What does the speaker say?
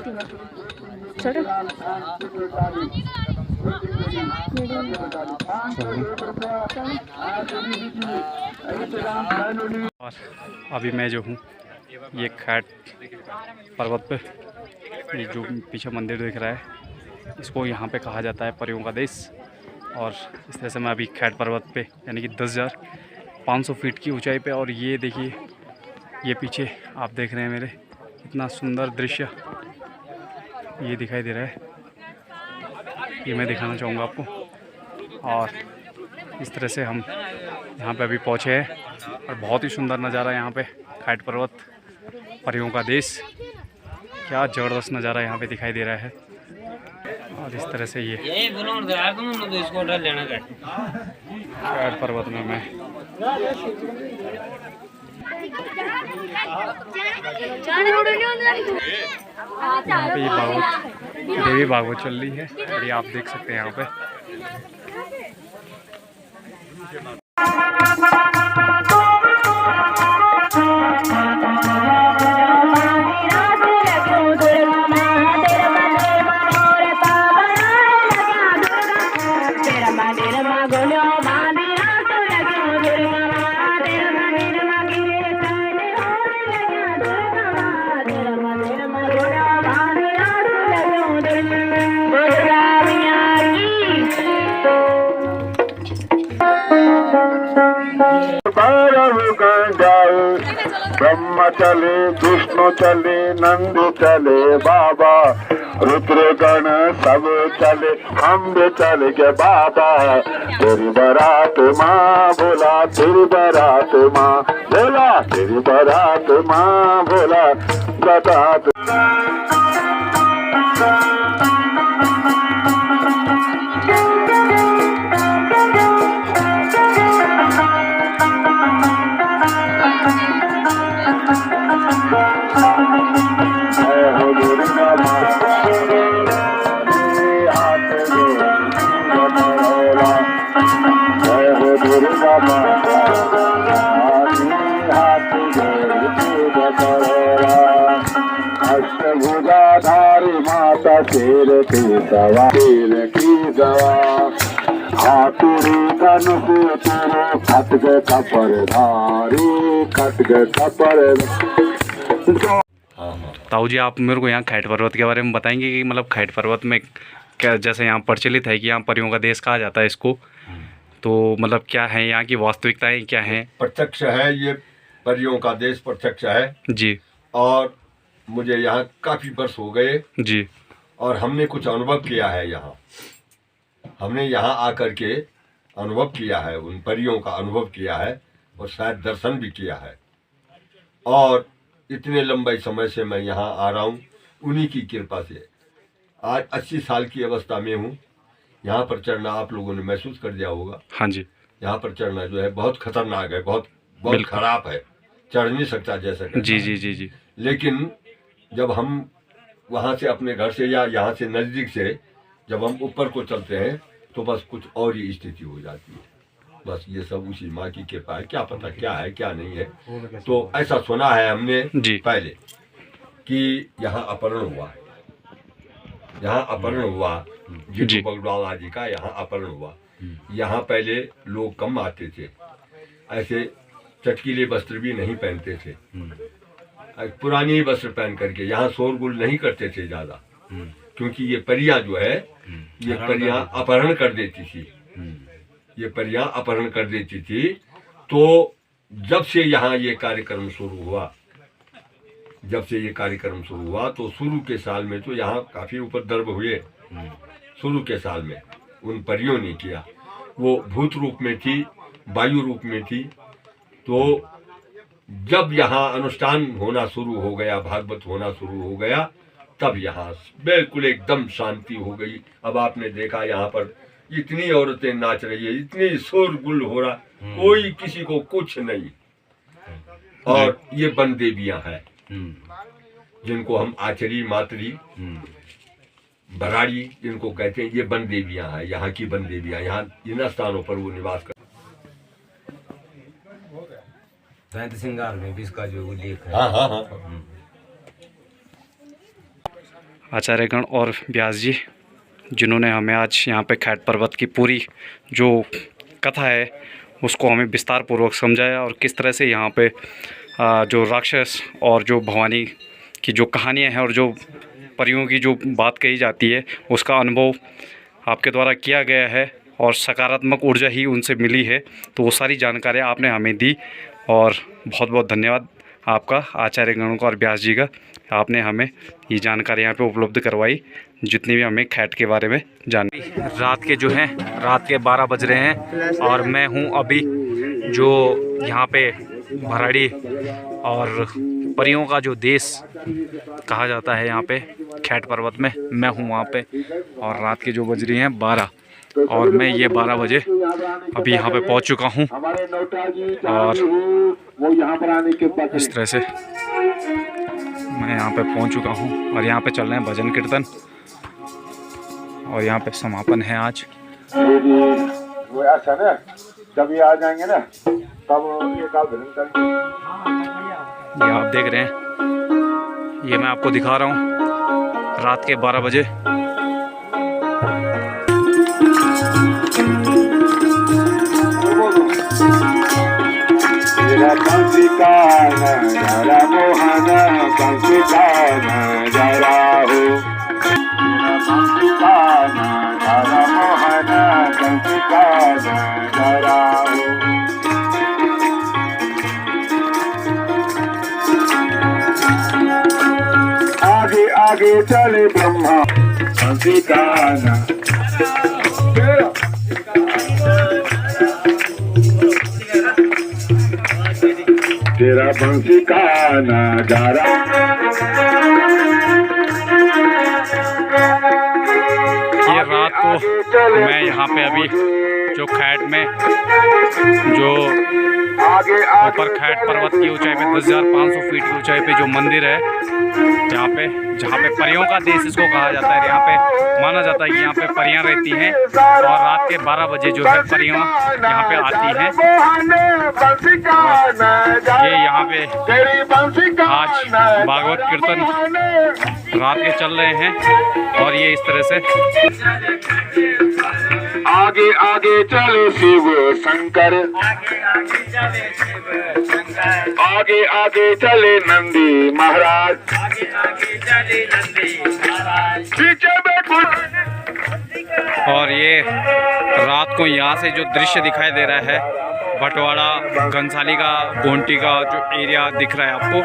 और अभी मैं जो हूँ ये खैट पर्वत पे, ये जो पीछे मंदिर दिख रहा है इसको यहाँ पे कहा जाता है परियों का देश। और इस तरह से मैं अभी खैट पर्वत पे यानी कि 10,500 फीट की ऊंचाई पे, और ये देखिए ये पीछे आप देख रहे हैं मेरे, इतना सुंदर दृश्य ये दिखाई दे रहा है, ये मैं दिखाना चाहूँगा आपको। और इस तरह से हम यहाँ पे अभी पहुँचे हैं और बहुत ही सुंदर नज़ारा यहाँ पे खैट पर्वत परियों का देश, क्या ज़बरदस्त नज़ारा यहाँ पे दिखाई दे रहा है। और इस तरह से ये खैट पर्वत में मैं यहाँ पे ये देवी भागवत चल रही है और ये आप देख सकते हैं यहाँ पे। ब्रह्म चले, विष्णु चले, नंद चले, बाबा रुद्रगण सब चले, हम भी चले के बाबा। तेरी बारात माँ भोला, तेरी बारात माँ भोला, तेरी बारात माँ भोला बारात। अष्टभुजाधारी माता शेर की दवा, शेर की दवा, हाथुरी धनुष तेरे खटग कपर धारी, खटग कपर। ताऊ जी, आप मेरे को यहाँ खैट पर्वत के बारे में बताएंगे कि मतलब खैट पर्वत में क्या, जैसे यहाँ प्रचलित है कि यहाँ परियों का देश कहा जाता है इसको, तो मतलब क्या है यहाँ की वास्तविकताएं क्या हैं? प्रत्यक्ष है, ये परियों का देश प्रत्यक्ष है जी। और मुझे यहाँ काफ़ी वर्ष हो गए जी। और हमने कुछ अनुभव किया है यहाँ, हमने यहाँ आकर के अनुभव किया है, उन परियों का अनुभव किया है और शायद दर्शन भी किया है। और इतने लंबे समय से मैं यहाँ आ रहा हूँ उन्हीं की कृपा से। आज 80 साल की अवस्था में हूँ। यहाँ पर चढ़ना आप लोगों ने महसूस कर दिया होगा। हाँ जी। यहाँ पर चढ़ना जो है बहुत खतरनाक है, बहुत खराब है, चढ़ नहीं सकता जैसा। जी जी जी जी। लेकिन जब हम वहाँ से अपने घर से या यहाँ से नज़दीक से जब हम ऊपर को चलते हैं तो बस कुछ और ही स्थिति हो जाती है। बस ये सब उसी माँ की कृपा है, क्या पता क्या है क्या नहीं है। तो ऐसा सुना है हमने पहले कि यहाँ अपहरण हुआ है, यहाँ अपहरण हुआ, जीतू बगड़वाला जी का यहाँ अपहरण हुआ। यहाँ पहले लोग कम आते थे, ऐसे चटकीले वस्त्र भी नहीं पहनते थे, पुरानी वस्त्र पहन करके यहाँ शोरगुल नहीं करते थे ज़्यादा, क्योंकि ये परियां जो है ये परियां अपहरण कर देती थी, ये परियां अपहरण कर देती थी। तो जब से यहाँ ये कार्यक्रम शुरू हुआ, जब से ये कार्यक्रम शुरू हुआ तो शुरू के साल में तो यहाँ काफ़ी उपद्रव हुए। शुरू के साल में उन परियों ने किया, वो भूत रूप में थी, वायु रूप में थी। तो जब यहाँ अनुष्ठान होना शुरू हो गया, भागवत होना शुरू हो गया, तब यहाँ बिल्कुल एकदम शांति हो गई। अब आपने देखा यहाँ पर इतनी औरतें नाच रही है, इतनी शोरगुल हो रहा, कोई किसी को कुछ नहीं। और ये वन देवियां हैं जिनको हम आचरी मातरी बराड़ी जिनको कहते हैं, ये वन देवियां हैं, यहाँ की वन देवियां, यहाँ इन स्थानों पर वो निवास कर। श्रृंगार में भी इसका जो उल्लेख है। हाँ हाँ हाँ। आचार्यगण और व्यास जी, जिन्होंने हमें आज यहाँ पे खैट पर्वत की पूरी जो कथा है उसको हमें विस्तार पूर्वक समझाया, और किस तरह से यहाँ पे जो राक्षस और जो भवानी की जो कहानियाँ हैं और जो परियों की जो बात कही जाती है उसका अनुभव आपके द्वारा किया गया है और सकारात्मक ऊर्जा ही उनसे मिली है। तो वो सारी जानकारियाँ आपने हमें दी, और बहुत बहुत धन्यवाद आपका, आचार्यगणों का और व्यास जी का। आपने हमें ये जानकारी यहाँ पे उपलब्ध करवाई, जितनी भी हमें खैट के बारे में जान। रात के जो हैं रात के 12 बज रहे हैं और मैं हूँ अभी जो यहाँ पे भराड़ी और परियों का जो देश कहा जाता है यहाँ पे खैट पर्वत में, मैं हूँ वहाँ पे। और रात के जो बज रही हैं 12, और मैं ये 12 बजे अभी यहाँ पे पहुँच चुका हूँ। और इस तरह से मैं यहाँ पे पहुँच चुका हूँ और यहाँ पे चल रहे हैं भजन कीर्तन, और यहाँ पे समापन है आज। वो ऐसा ना जब ये आ जाएंगे ना तब ये का भजन करेंगे। ये आप देख रहे हैं, ये मैं आपको दिखा रहा हूँ रात के 12 बजे। तेरा बंसी का नजारा मोहना, बंसी का नजारा हो, बंसी का नजारा मोहना, बंसी का नजारा हो। आगे आगे चले ब्रह्मा, बंसी का तेरा बंसी का नजारा। ये रात को मैं यहाँ पे अभी जो खैट में जो ऊपर खैट पर्वत की ऊंचाई पे 10,500 फीट की ऊंचाई पे जो मंदिर है जहाँ पे परियों का देश इसको कहा जाता है। यहाँ पे माना जाता है कि यहाँ पे परियां रहती हैं, और रात के 12 बजे जो है परियां यहाँ पे आती हैं। ये यहाँ पे आज भागवत कीर्तन रात के चल रहे हैं, और ये इस तरह से आगे आगे चले शिव शंकर, आगे आगे चले नंदी महाराज, पीछे बैठो। और ये रात को यहाँ से जो दृश्य दिखाई दे रहा है बटवाड़ा घनसाली का गोंटी का जो एरिया दिख रहा है आपको,